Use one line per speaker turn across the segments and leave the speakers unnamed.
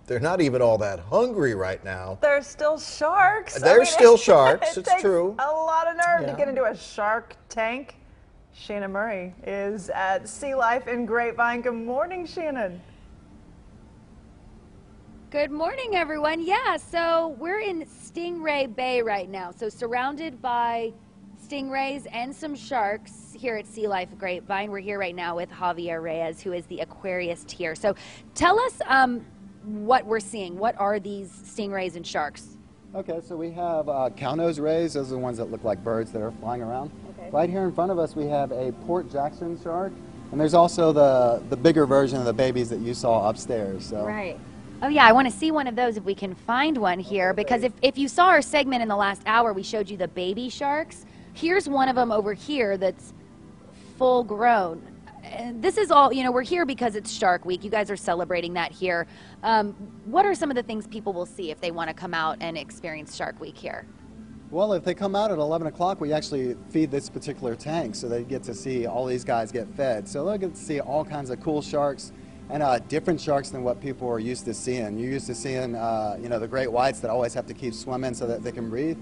they're not even all that hungry right now.
There's still sharks.
There's still sharks, it's
takes
true.
A lot of nerve
Yeah.
to get into a shark tank. Shannon Murray is at Sea Life in Grapevine. Good morning, Shannon.
Good morning, everyone. Yeah, so we're in Stingray Bay right now. So surrounded by stingrays and some sharks here at Sea Life Grapevine. We're here right now with Javier Reyes, who is the aquarist here. So tell us what we're seeing. What are these stingrays and sharks?
Okay, so we have cow-nose rays. Those are the ones that look like birds that are flying around.
Okay.
Right here in front of us, we have a Port Jackson shark, and there's also the bigger version of the babies that you saw upstairs. So.
Right. Oh yeah, I want to see one of those if we can find one here, because if you saw our segment in the last hour, we showed you the baby sharks. Here's one of them over here that's full grown. And this is all, you know, we're here because it's Shark Week. You guys are celebrating that here. What are some of the things people will see if they want to come out and experience Shark Week here?
Well, if they come out at 11 o'clock, we actually feed this particular tank, so they get to see all these guys get fed. So they'll get to see all kinds of cool sharks and different sharks than what people are used to seeing. You're used to seeing, you know, the great whites that always have to keep swimming so that they can breathe.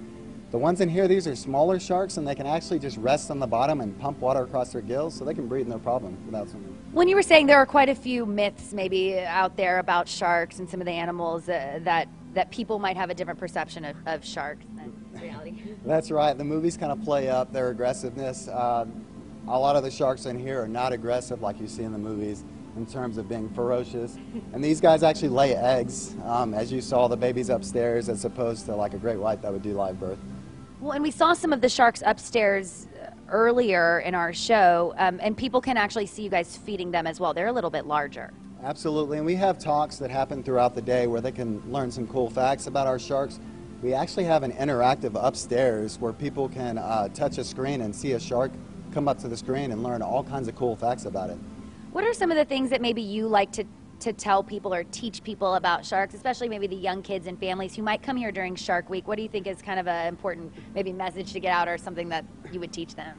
The ones in here, these are smaller sharks, and they can actually just rest on the bottom and pump water across their gills, so they can breathe no problem without swimming.
When you were saying there are quite a few myths maybe out there about sharks and some of the animals that people might have a different perception of sharks than reality.
That's right. The movies kind of play up their aggressiveness. A lot of the sharks in here are not aggressive like you see in the movies in terms of being ferocious. And these guys actually lay eggs, as you saw the babies upstairs, as opposed to like a great white that would do live birth.
Well, and we saw some of the sharks upstairs earlier in our show, and people can actually see you guys feeding them as well. They're a little bit larger.
Absolutely, and we have talks that happen throughout the day where they can learn some cool facts about our sharks. We actually have an interactive upstairs where people can touch a screen and see a shark come up to the screen and learn all kinds of cool facts about it.
What are some of the things that maybe you like to tell people or teach people about sharks, especially maybe the young kids and families who might come here during Shark Week? What do you think is kind of an important maybe message to get out, or something that you would teach them?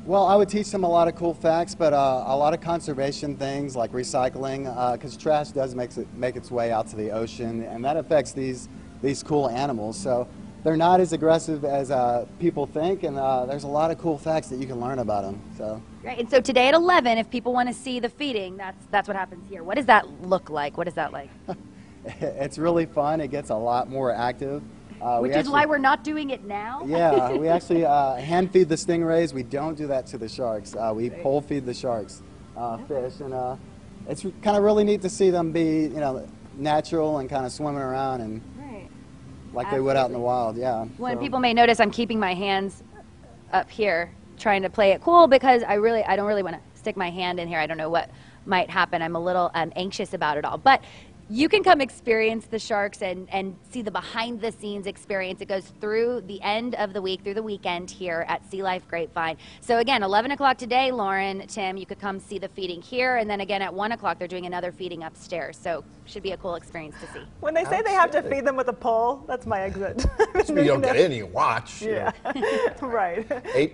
Well, I would teach them a lot of cool facts, but a lot of conservation things like recycling, because trash does make its way out to the ocean, and that affects these cool animals. So they're not as aggressive as people think, and there's a lot of cool facts that you can learn about them. So.
Right, and so today at 11, if people want to see the feeding, that's what happens here. What does that look like? What is that like?
It's really fun. It gets a lot more active.
Which is why we're not doing it now?
Yeah, we actually hand feed the stingrays. We don't do that to the sharks. We pole feed the sharks fish, and it's kind of really neat to see them be, you know, natural and kind of swimming around and like they would out in the wild. Yeah.
When people may notice, I'm keeping my hands up here, trying to play it cool, because I don't really want to stick my hand in here. I don't know what might happen. I'm a little anxious about it all. But you can come experience the sharks and see the behind the scenes experience. It goes through the end of the week, through the weekend here at Sea Life Grapevine. So again, 11 o'clock today, Lauren, Tim, you could come see the feeding here, and then again at 1 o'clock they're doing another feeding upstairs. So should be a cool experience to see.
When they say they have to feed them with a pole, that's my exit.
You don't get any watch.
Yeah, right.